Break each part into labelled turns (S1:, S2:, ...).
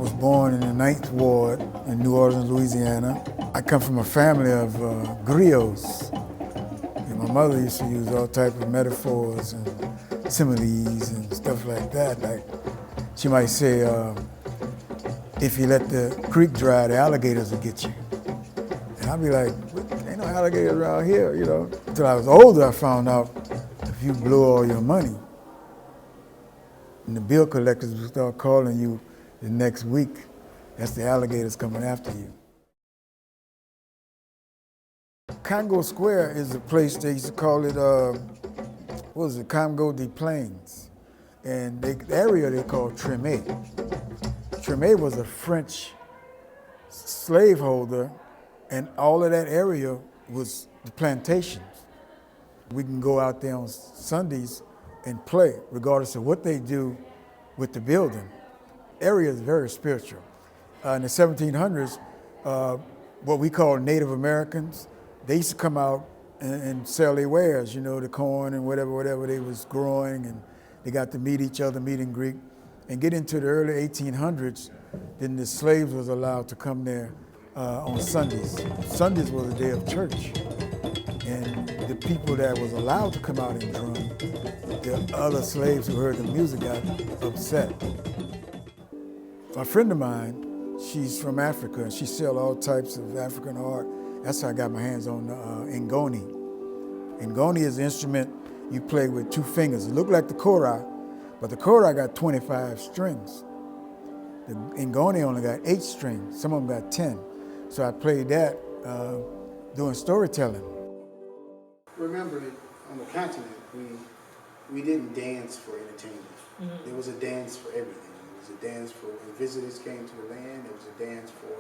S1: was born in the 9th Ward in New Orleans, Louisiana. I come from a family of griots. And my mother used to use all types of metaphors and similes and stuff like that. Like she might say, if you let the creek dry, the alligators will get you. And I'd be like, ain't no alligators around here, you know. Until I was older, I found out if you blew all your money, and the bill collectors will start calling you the next week, that's the alligators coming after you. Congo Square is a place they used to call it, what was it, Congo des Plains. And the area they called Tremé. Tremé was a French slaveholder, and all of that area was the plantations. We can go out there on Sundays and play, regardless of what they do with the building. The area is very spiritual. In the 1700s, what we call Native Americans, they used to come out and sell their wares, you know, the corn and whatever they was growing, and they got to meet each other, meet and greet. And get into the early 1800s, then the slaves was allowed to come there on Sundays. Sundays was a day of church. And the people that was allowed to come out and drum, the other slaves who heard the music got upset. A friend of mine, she's from Africa, and she sells all types of African art. That's how I got my hands on ngoni. Ngoni is an instrument you play with 2 fingers. It looked like the kora, but the kora got 25 strings. The ngoni only got 8 strings. Some of them got 10. So I played that doing storytelling.
S2: Remember that on the continent, we didn't dance for entertainment. Mm-hmm. There was a dance for everything. There was a dance for when visitors came to the land. There was a dance for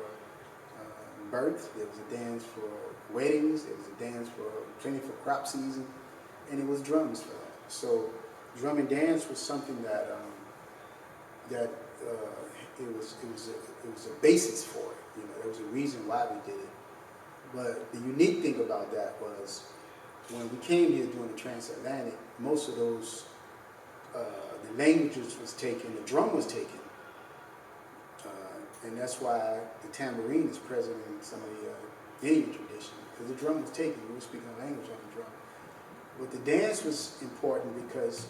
S2: birth. There was a dance for weddings. There was a dance for plenty for crop season, and it was drums for that. So, drum and dance was something that it was a basis for it. You know, there was a reason why we did it. But the unique thing about that was, when we came here doing the transatlantic, most of those, the languages was taken, the drum was taken. And that's why the tambourine is present in some of the Indian tradition, because the drum was taken, we were speaking a language on the drum. But the dance was important because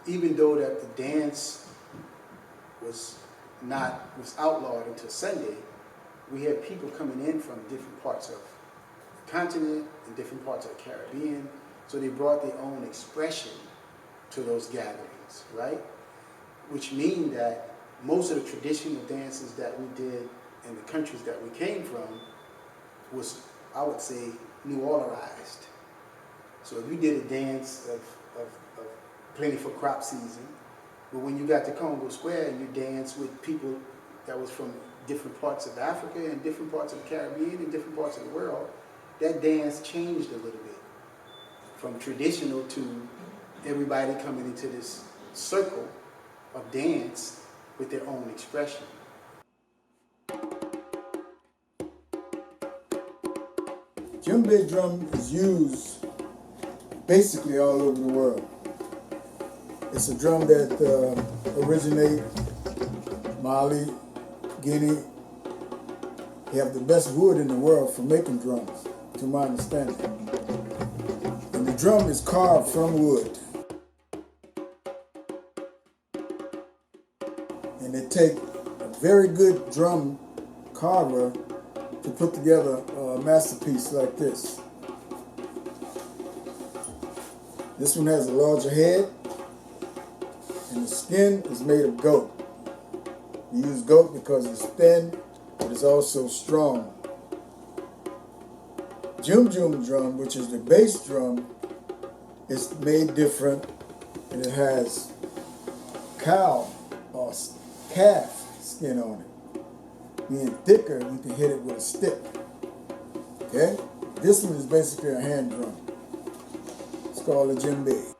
S2: even though that the dance was outlawed until Sunday, we had people coming in from different parts of the continent and different parts of the Caribbean, so they brought their own expression to those gatherings, right? Which means that most of the traditional dances that we did in the countries that we came from was, I would say, New Orleanized. So if you did a dance of plenty for crop season, but when you got to Congo Square and you danced with people that was from different parts of Africa and different parts of the Caribbean and different parts of the world, that dance changed a little bit from traditional to everybody coming into this circle of dance with their own expression.
S1: Djembe drum is used basically all over the world. It's a drum that originates Mali, Guinea. They have the best wood in the world for making drums, to my understanding. And the drum is carved from wood. And they take a very good drum carver to put together a masterpiece like this. This one has a larger head, and the skin is made of goat. We use goat because it's thin, but it's also strong. Jum Jum drum, which is the bass drum, is made different, and it has cow or calf skin on it. Being thicker, you can hit it with a stick. Okay? This one is basically a hand drum. It's called a djembe.